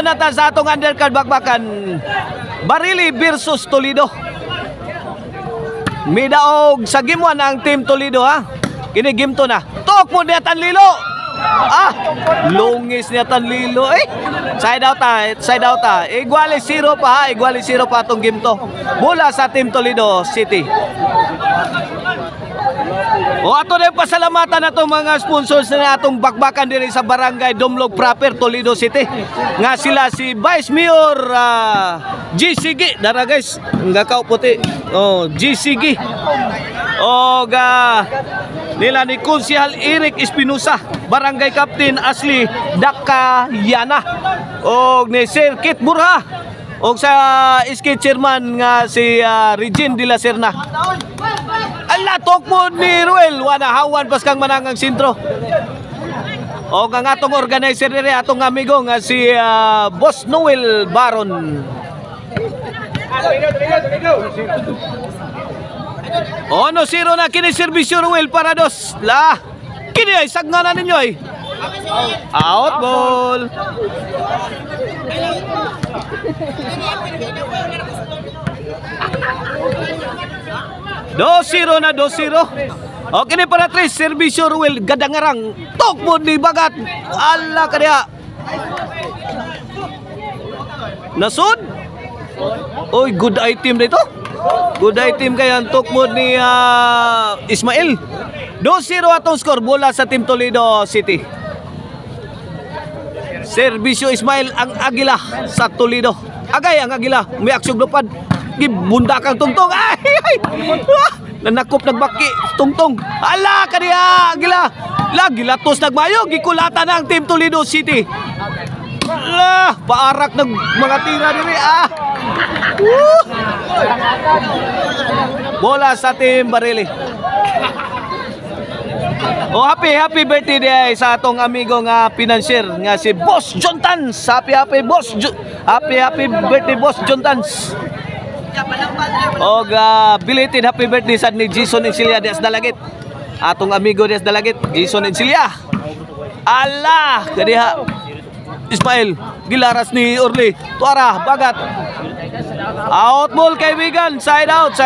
on na ta sa atong undercard bakbakan. Barili versus Toledo. Midaog sa game 1 ang Team Toledo ha. Kini game 2 na. Tok mo niya Tanlilo. Lungis niya Tanlilo. Side out ta, side out ta. Iguali 0 pa ha, iguali 0 pa atong game 2. Mula sa Team Toledo City. O ato na yung pasalamatan na itong mga sponsors na atong bakbakan diri sa Barangay Dumlog Proper, Toledo City. Nga sila si Vice Mayor GCG. Dara guys, nga kao puti. GCG. O nila ni Konsehal Eric Espinosa, Barangay Captain Ashley Dakayana. O ni Sir Kit Burha. O sa SK Chairman nga si Regine de la Serna. Ala, tok mo ni Ruel, wana hawan pas kang manangang sentro. O nga atong organizer nire, atong amigo nga si Boss Noel Baron. O no, 0 na kini serbisyo Ruel para dos. La, kini ay sagna na ninyo ay. Out ball. 2-0 na 2-0. Okay ni para 3 serbisyo Ruel gadangarang tok mo di bagat. Ala kaya. Nasud. Oy, good item dito. Good item kaya ang tok mo ni Ismail. 2-0 atong score bola sa Team Toledo City. Serbisyo Ismail ang Agila sa Toledo. Agay ang Agila, may aksyon lupad. Gibunda kang tungtong. Ay! Nanakop nagbaki tungtong. Ala kaniya Agila. Lagi latos nagmayo gikulatan ang Team Toledo City. Ala, paarak ng mga tira diri. Bola sa Team Barili. Happy birthday day sa atong amigo nga financier nga si Boss John Tans. Happy birthday Boss John Tans. O belated happy birthday sa ni Jason Encilia Diaz Dalagit. Atong amigo Diaz Dalagit, Jason Encilia. Allah, kadiha Ismail, gilaras ni Orly. Tuara, bagat. Out ball kaibigan, side out.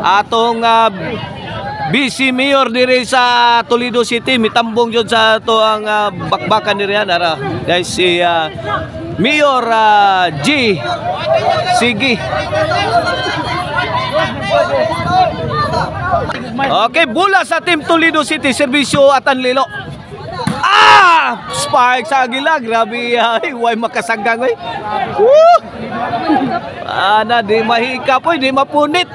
Atong BC Mayor diri sa Toledo City mitambong jud sa to ang bakbakan diri ara guys si Mayor G Sige. Okay, bola sa Team Toledo City serbisyo Atanlilo. Spike sa Agila, grabe way makasagang oy. Di mahika po, di mapunit.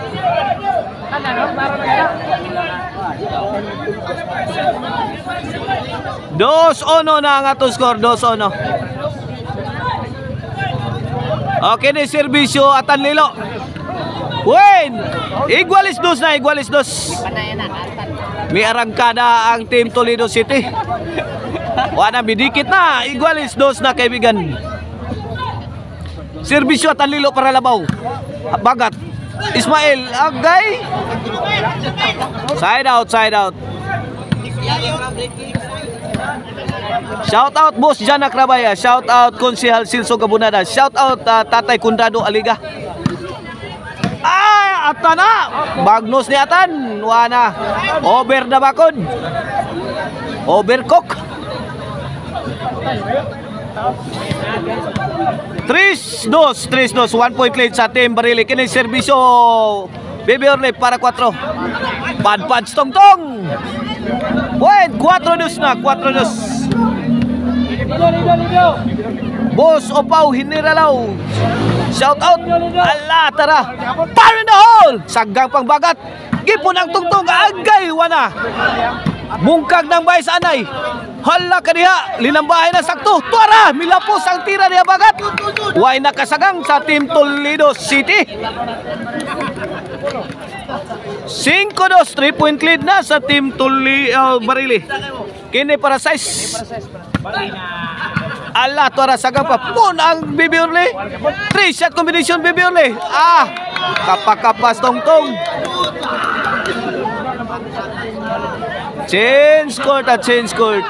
Dos ono na ang atong score, 2-1. Okay, ni serbisyo Atanlilo. Win! Igualis dos. May arangkada ang Team Toledo City. Wala bidikit na, igualis dos na kaibigan. Serbisyo Atanlilo para labaw. Bagat. Ismail, agay. Side out. Shout out Boss Jana Krabaya, shout out Konsehal Silso Gabunada, shout out Tatay Kundado Aliga. Atana, bagnos ni Atan, wana. Over na bakod. Overcook. 3-2, 1 point lead sa Team Barili. Kini serbisyo Baby Orle para 4. Pad tong. Wait, 4-2 na, 4-2. Boss Opaw Hiniralaw. Shout out. Ala, tara. Fire in the hole. Sagang pang bagat. Gipon ang tungtong. Agay, wana. Bungkag ng bayis anay. Hala kaniha. Linambahay na sakto. Tuara. Milapos ang tira niya bagat. Way nakasagang sa Team Toledo City. 5-2. 3 point lead na sa Team Toledo Barili. Kini para size. Ala, tuara sagang pa. Pun ang Baby Orle. 3 shot combination Baby Orle. Kapakapas tong-tong. Change court.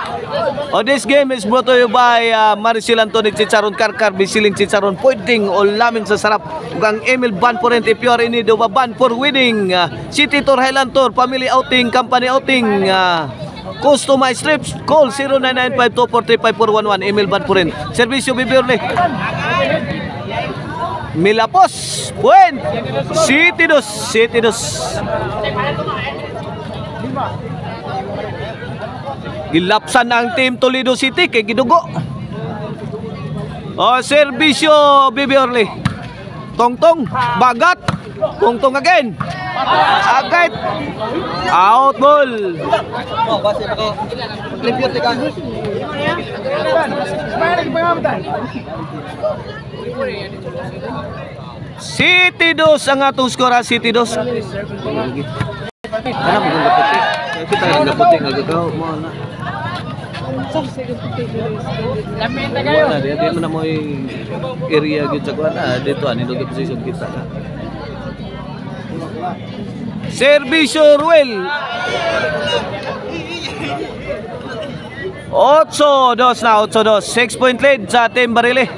Oh, this game is brought to you by Maricel Anthony Chicharon Karkar, Bisiling Chicharon, Pointing o Lamin sa Sarap. Gang Emil Van Porent, if you are in need of a van for wedding, City Tour, Highland Tour, family outing, company outing, customized trips, call 0995-243-5411, Emil Van Porent. Servisyo Bibiorle. Milapos, Puent, City Dos. Gilapsan ang Team Toledo City kay gidugo. O, serbisyo Bibiorle. Tongtong, bagat. Tongtong again. Agad. Out ball. City Dos ang atong skora, City Dos. Ano mo ganda puti? Kita ganda puti nga gagaw mo na. Wala, di mo na mo area gyud sa kuan dito ani dugay position kita na. Servisyo Ruel. 8-2 na, 8-2. 6-point lead sa Team Barili.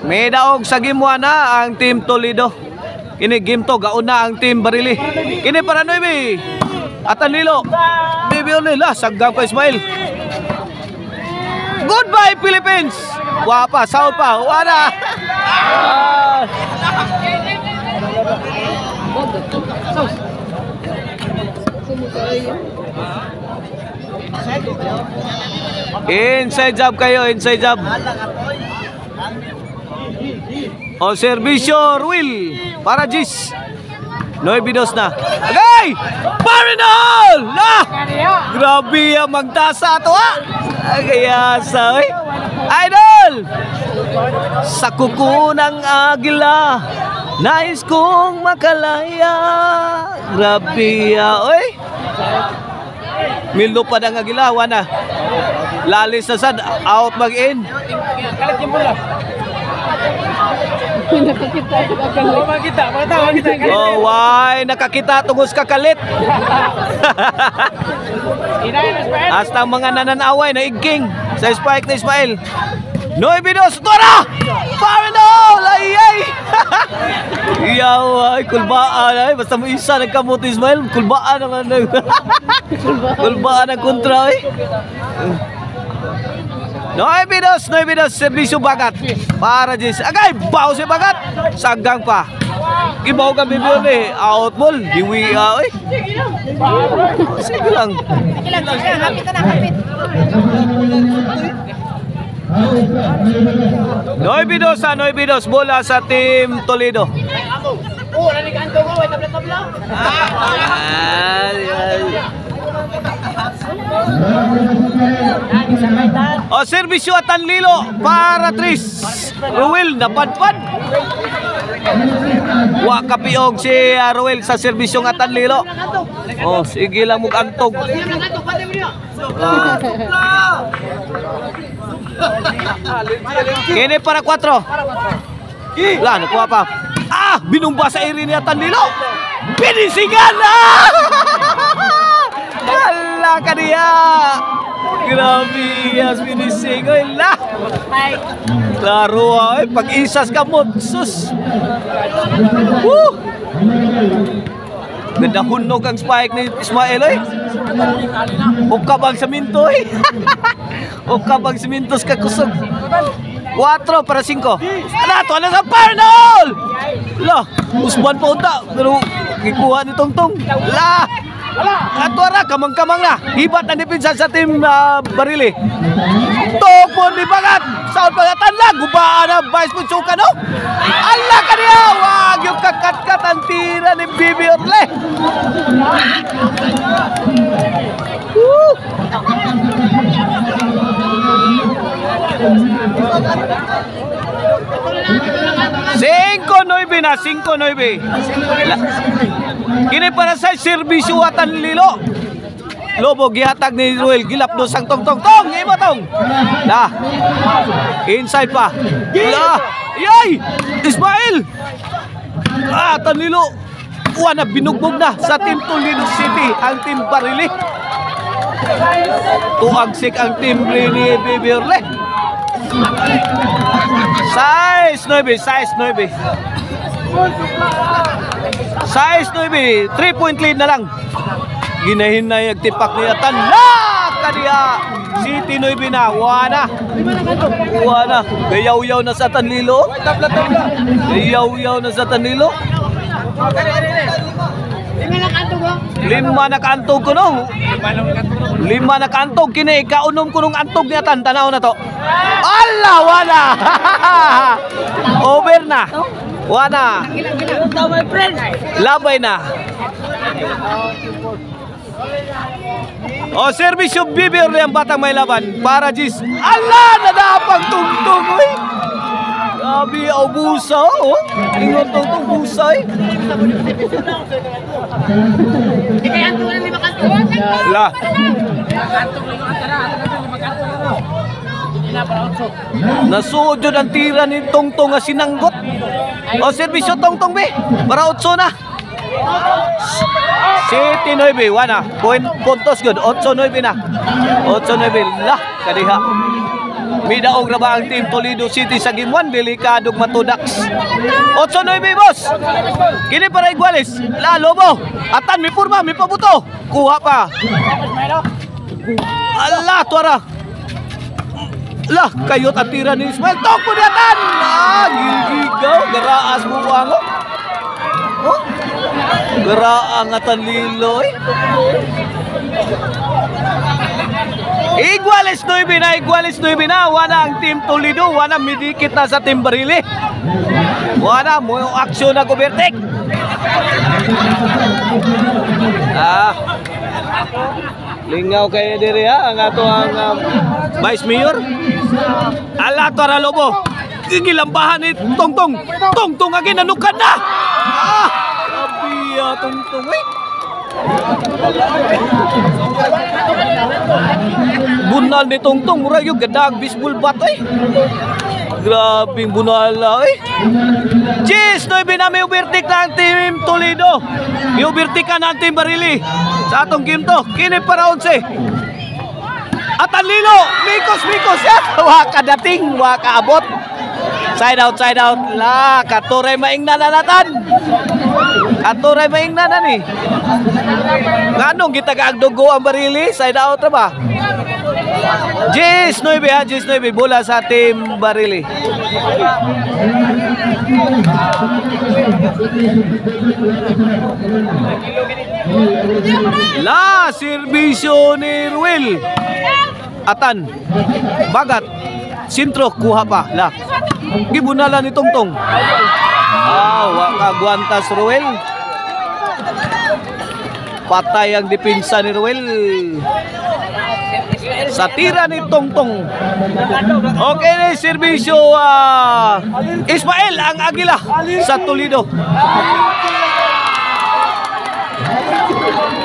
May daog sa game 1 na ang Team Toledo. Kini game to gauna ang Team Barili. Kini para Noemi. Atanilo. Bibi Olila saggang pa Ismail. Goodbye Philippines. Wapa, saw pa. Wala. Inside job kayo, inside job. O servisyo Ruil para Gis. 9-2 na. Agay! Parinol! La! Grabe ang magtasa ito ha! Agayasa eh. Idol! Sa kuko ng agila, nais kong makalaya. Grabe oy. Milo pa ng agila, wana. Lalis na sad, out mag-in. Kalit yung bola. Oh, why nakakita tungos kakalit. Hasta ang mga nananaway na igking sa spike na Ismail. 9-2 Tora! Parinol! Ay! Iyaw ay kulbaan ay basta mo isa nagkamuti Ismail, kulbaan naman. Kulbaan ang kontra eh. 9-2, servisyo bagat para Jis. Agay, baw si bagat. Saggang pa. Ibaw ka bibyon eh. Out ball. Hiwi eh. Sige lang. Hapit na, hapit. 9-2, bola sa Team Toledo. Oh, nanikanto mo. Tabla-tabla. O servisyo at Anlilo para Tris. Ruel napadpad. Wa kapiog si Ruel sa servisyo ng Atanlilo. Oh, sige lang mo antog. Kini para 4. Wala, nakuha pa. Binumba sa area ni Atanlilo. Pinisigan na! Hala ka niya! Grabe, yes, finising. Ay, la! Klaro, ay, pag-isas ka mo, sus! Woo! Ganda hunog ang spike ni Ismail, ay! Ukabang saminto, ay! Ukabang samintos ka kusog. 4 para 5. Ano na sa Parnol! La, usban pa unta. Pero, kikuha ni Tongtong. La! Atwara, kamang-kamang na. Hibat na dipinsa sa Team Barili. Topon ni Bagat. Saon pagatan lang. Gubaan na Vice Punsuka, no? Allah ka niya. Wag yung kakat-kat ang tira ni Bibi Orle. Woo! 5-9 na, 5-9. Kini para sa serbisyo at Anlilo. Lobo gihatag ni Ruel, gilap do sang tong. Imo tong. Lah. Inside pa. Lah. Yay! Ismail. Tanlilo. Wala binugbog na sa Team Toledo City ang Team Barili. Tuagsik ang timbre ni Bibirle. Size 9, size 9. Size 9, 3-point lead na lang. Ginahinay ang tipak ni Atan. Kadiya City 9 na. Wana. Gayaw-yaw na sa Tanlilo. Gayaw-yaw na sa Tanlilo. 5 na kaantog ko no. 5 na kaantog kini kaunom ko nung antog niya tan tanaw na to. Allah wala. Over na. Wana. Labay na. O servisyo bibir ang batang may laban para Jis. Allah nadapag tungtong oy. Grabe au busa oh. Ingon tungtong busa eh. Lah. Nasuod yun ang tira ni Tongtong nga sinanggot. O servisyo Tongtong be. Para 8 na. City 9, wana. Puntos good. 8-9 na. 8-9 lah kadiha. Midaog na ba ang Team Toledo City sa Game 1? Delikadong matudaks. 8-9 boss. Kini para Iguales. Lalo mo. Atan, may purma, may pabuto. Kuha pa. Allah, tuara. Lah, kayot at tira ni Ismael. Toko ni Atan. Gilgigaw. Garaas mo wango. Oh. Garaang Atan Liloy. Iguales 9 na. Wana ang Team Toledo. Wana midikit na sa Team Barili. Wana mo yung aksyon na Kubertek. Lingaw kayo diri ha. Ang ato ang Vice Mayor. Ala to Aralobo. Gigilambahan ni Tongtong. Tongtong agin nanukan na. Abiya Tongtong eh. Bunal ni Tongtong mura yung gadag baseball bat eh. Grabing bunala eh. Cheers! 9 na may ubertik na ang Team Toledo. May ubertik ka na ang Team Barili. Sa atong game to. Kini para 11. At ang Lilo. Mikos yan. Waka dating. Waka abot. Side out. La. Katuray maing nananatan. Katuray maing nanan eh. Nganong kita kaagdugo ang Barili? Side out na ba? Jis 9 ha. Jis 9. Bola sa Team Barili. La. Servisyo ni Ruel. Atan. Bagat. Sintro. Kuha pa. La. Gibunala ni Tongtong. Wakaguantas Ruel. Patay ang depensa ni Ruel. Sa tira ni Tongtong. Okay na servisyo Ismael ang Agila sa Toledo.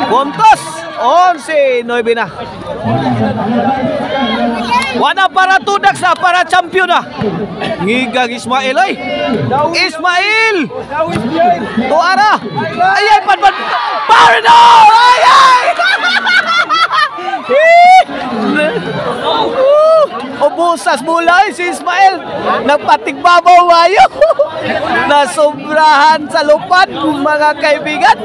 Puntos 11-9 na. Wana para tudak sa para champion na. Ngigang Ismael ay. Ismael. Tuara. Ayay pan. Parno. Ayay. Ubusas mulay si Ismael. Nagpatigbabaw wayo. Nasobrahan sa lupad mga kaibigan.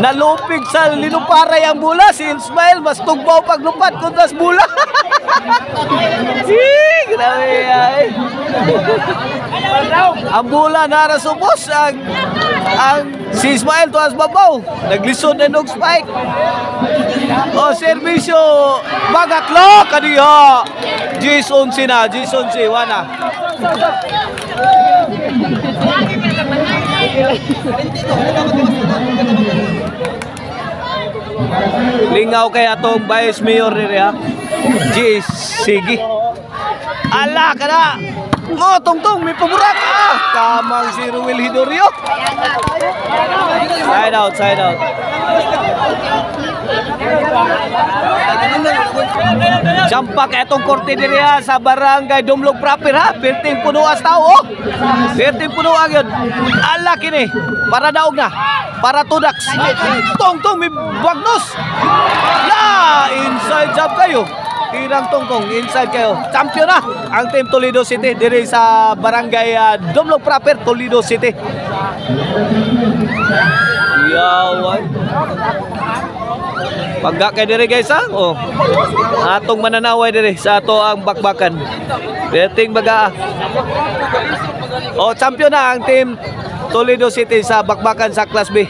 Nalupig sa linuparay ang bola. Si Ismael mas tugbaw paglupad kontra sa bola. Grabe ay. Ang bola narasubos ang si Ismael tuas babaw. Naglisod na nog spike. O servisyo Bagatlo kadiha. Jason na. Jason si Wana. Lingaw kay atong Vice Mayor ni ha. Sige. Ala ka na. Tongtong may paburak. Kamang si Ruel Hidorio. Side out. Jampak etong korte diri ha sa barangay Dumlog proper ha. Perting puno as tao oh. Perting puno agad. Ala kini. Para daog na. Para tudaks. Tong may bagnos. La inside job kayo. Tirang tongkong inside kayo. Champion na ang team Toledo City diri sa barangay Dumlog proper Toledo City. Yawan. Pagka kay diri guys ha. Oh. Atong mananaway diri sa ato ang bakbakan. Perting baga. Oh, champion na ang team Toledo City sa bakbakan sa Class B.